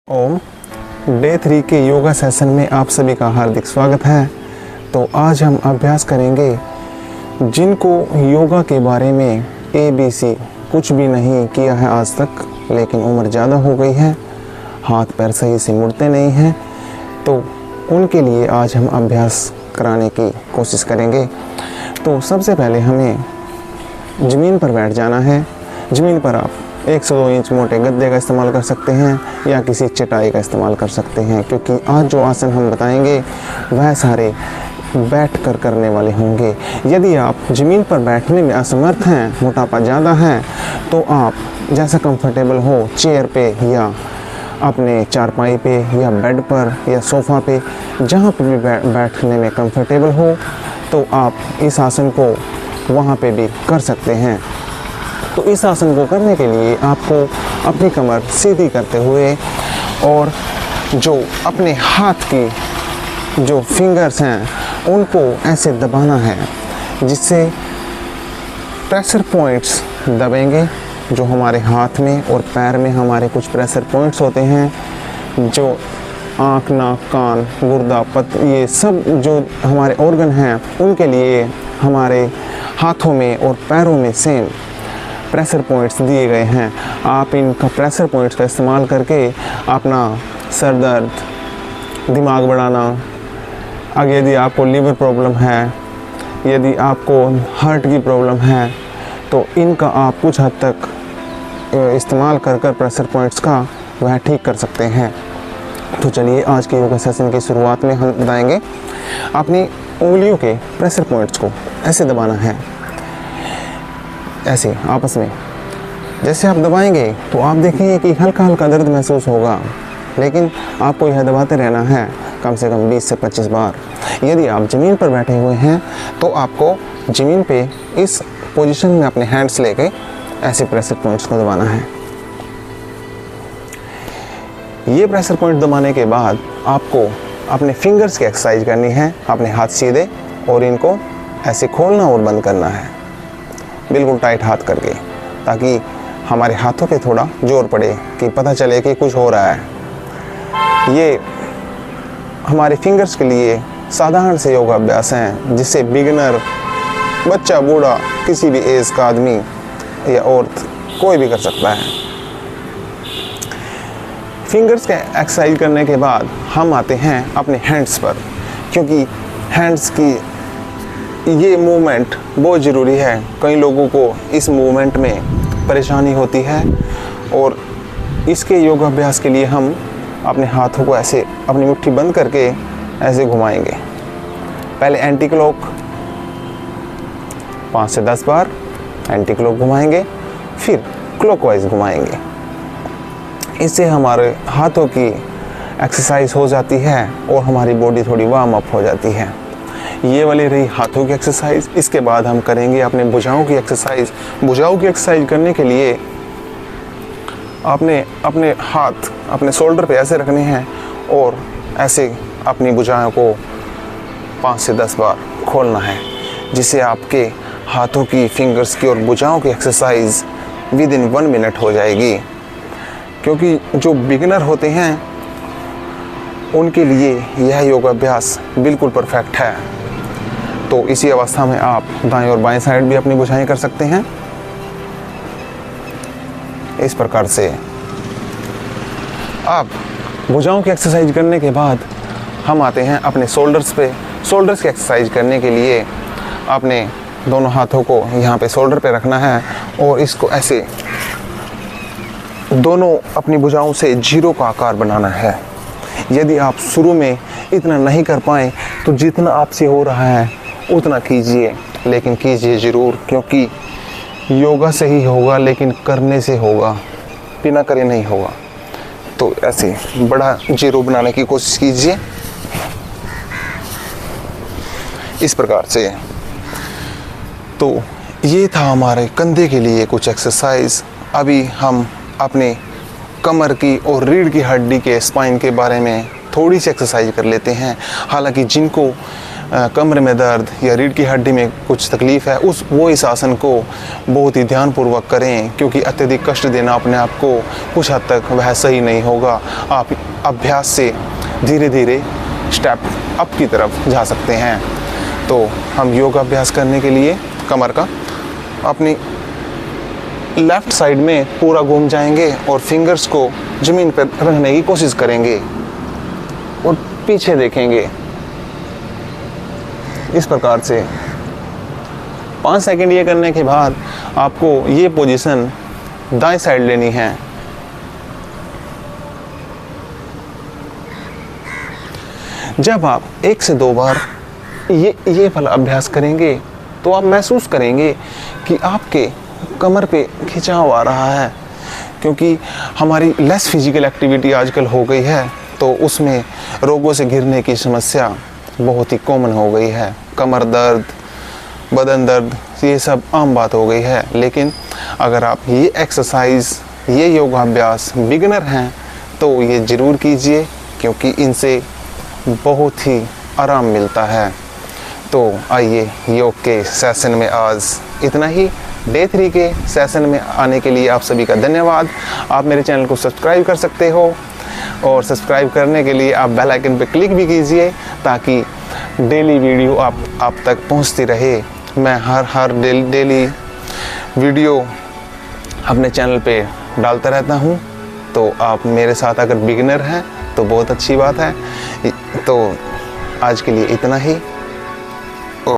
ओम day 3 के yoga session में आप सभी का हार्दिक स्वागत है। तो आज हम अभ्यास करेंगे जिनको योगा के बारे में ABC कुछ भी नहीं किया है आज तक, लेकिन उम्र ज़्यादा हो गई है, हाथ पैर सही से मुड़ते नहीं हैं, तो उनके लिए आज हम अभ्यास कराने की कोशिश करेंगे। तो सबसे पहले हमें ज़मीन पर बैठ जाना है। ज़मीन पर आप 1 से 2 इंच मोटे गद्दे का इस्तेमाल कर सकते हैं या किसी चटाई का इस्तेमाल कर सकते हैं, क्योंकि आज जो आसन हम बताएंगे वह सारे बैठ कर करने वाले होंगे। यदि आप ज़मीन पर बैठने में असमर्थ हैं, मोटापा ज़्यादा है, तो आप जैसा कंफर्टेबल हो, चेयर पे या अपने चारपाई पे या बेड पर या सोफ़ा पे, जहाँ पर भी बैठने में कंफर्टेबल हो, तो आप इस आसन को वहाँ पे भी कर सकते हैं। तो इस आसन को करने के लिए आपको अपनी कमर सीधी करते हुए और जो अपने हाथ की जो फिंगर्स हैं उनको ऐसे दबाना है, जिससे प्रेशर पॉइंट्स दबेंगे। जो हमारे हाथ में और पैर में हमारे कुछ प्रेशर पॉइंट्स होते हैं, जो आँख, नाक, कान, गुर्दा, पत्त, ये सब जो हमारे ऑर्गन हैं, उनके लिए हमारे हाथों में और पैरों में सेम प्रेशर पॉइंट्स दिए गए हैं। आप इनका प्रेशर पॉइंट्स का इस्तेमाल करके अपना सर दर्द, दिमाग बढ़ाना, अगर यदि आपको लीवर प्रॉब्लम है, यदि आपको हार्ट की प्रॉब्लम है, तो इनका आप कुछ हद तक इस्तेमाल कर प्रेशर पॉइंट्स का वह ठीक कर सकते हैं। तो चलिए आज के योगा सेशन की शुरुआत में हम बताएंगे अपनी उंगलियों के प्रेशर पॉइंट्स को ऐसे दबाना है, ऐसे आपस में। जैसे आप दबाएंगे तो आप देखेंगे कि हल्का हल्का दर्द महसूस होगा, लेकिन आपको यह दबाते रहना है कम से कम 20 से 25 बार। यदि आप ज़मीन पर बैठे हुए हैं तो आपको ज़मीन पे इस पोजीशन में अपने हैंड्स लेके ऐसे प्रेशर पॉइंट्स को दबाना है। ये प्रेशर पॉइंट दबाने के बाद आपको अपने फिंगर्स की एक्सरसाइज करनी है। अपने हाथ सीधे और इनको ऐसे खोलना और बंद करना है, बिल्कुल टाइट हाथ करके, ताकि हमारे हाथों पे थोड़ा जोर पड़े कि पता चले कि कुछ हो रहा है। ये हमारे फिंगर्स के लिए साधारण से योगा अभ्यास हैं, जिससे बिगिनर, बच्चा, बूढ़ा, किसी भी एज का आदमी या औरत कोई भी कर सकता है। फिंगर्स के एक्सरसाइज करने के बाद हम आते हैं अपने हैंड्स पर, क्योंकि हैंड्स की ये मूवमेंट बहुत ज़रूरी है। कई लोगों को इस मूवमेंट में परेशानी होती है, और इसके योगाभ्यास के लिए हम अपने हाथों को ऐसे अपनी मुट्ठी बंद करके ऐसे घुमाएंगे। पहले एंटी क्लॉक 5 से 10 बार एंटी क्लॉक घुमाएंगे, फिर क्लॉकवाइज घुमाएंगे। इससे हमारे हाथों की एक्सरसाइज हो जाती है और हमारी बॉडी थोड़ी वार्म अप हो जाती है। ये वाली रही हाथों की एक्सरसाइज। इसके बाद हम करेंगे अपने भुजाओं की एक्सरसाइज। भुजाओं की एक्सरसाइज करने के लिए आपने अपने हाथ अपने शोल्डर पे ऐसे रखने हैं और ऐसे अपनी भुजाओं को 5 से 10 बार खोलना है, जिससे आपके हाथों की, फिंगर्स की और भुजाओं की एक्सरसाइज विदिन 1 मिनट हो जाएगी। क्योंकि जो बिगिनर होते हैं उनके लिए यह योगाभ्यास बिल्कुल परफेक्ट है। तो इसी अवस्था में आप दाएं और बाएं साइड भी अपनी भुजाएं कर सकते हैं इस प्रकार से। अब भुजाओं की एक्सरसाइज करने के बाद हम आते हैं अपने शोल्डर्स पे। शोल्डर्स की एक्सरसाइज करने के लिए आपने दोनों हाथों को यहाँ पे शोल्डर पे रखना है और इसको ऐसे दोनों अपनी भुजाओं से जीरो का आकार बनाना है। यदि आप शुरू में इतना नहीं कर पाए तो जितना आपसे हो रहा है उतना कीजिए, लेकिन कीजिए ज़रूर, क्योंकि योगा से ही होगा, लेकिन करने से होगा, बिना करे नहीं होगा। तो ऐसे बड़ा जीरो बनाने की कोशिश कीजिए इस प्रकार से। तो ये था हमारे कंधे के लिए कुछ एक्सरसाइज। अभी हम अपने कमर की और रीढ़ की हड्डी के, स्पाइन के बारे में थोड़ी सी एक्सरसाइज कर लेते हैं। हालांकि जिनको कमर में दर्द या रीढ़ की हड्डी में कुछ तकलीफ़ है, वो इस आसन को बहुत ही ध्यानपूर्वक करें, क्योंकि अत्यधिक कष्ट देना अपने आप को कुछ हद तक वह सही नहीं होगा। आप अभ्यास से धीरे धीरे स्टेप अप की तरफ जा सकते हैं। तो हम योगा अभ्यास करने के लिए कमर का अपनी लेफ़्ट साइड में पूरा घूम जाएंगे और फिंगर्स को ज़मीन पर रखने की कोशिश करेंगे और पीछे देखेंगे इस प्रकार से। 5 सेकंड ये करने के बाद आपको ये पोजीशन दाएं साइड लेनी है। जब आप 1 से 2 बार ये वाला अभ्यास करेंगे तो आप महसूस करेंगे कि आपके कमर पे खिंचाव आ रहा है, क्योंकि हमारी लेस फिजिकल एक्टिविटी आजकल हो गई है, तो उसमें रोगों से घिरने की समस्या बहुत ही कॉमन हो गई है। कमर दर्द, बदन दर्द, ये सब आम बात हो गई है। लेकिन अगर आप ये एक्सरसाइज, ये योगाभ्यास बिगिनर हैं तो ये ज़रूर कीजिए, क्योंकि इनसे बहुत ही आराम मिलता है। तो आइए, योग के सेशन में आज इतना ही। डे 3 के सेशन में आने के लिए आप सभी का धन्यवाद। आप मेरे चैनल को सब्सक्राइब कर सकते हो, और सब्सक्राइब करने के लिए आप बेल आइकन पर क्लिक भी कीजिए, ताकि डेली वीडियो आप तक पहुंचती रहे। मैं हर डेली वीडियो अपने चैनल पे डालता रहता हूं, तो आप मेरे साथ अगर बिगिनर हैं तो बहुत अच्छी बात है। तो आज के लिए इतना ही।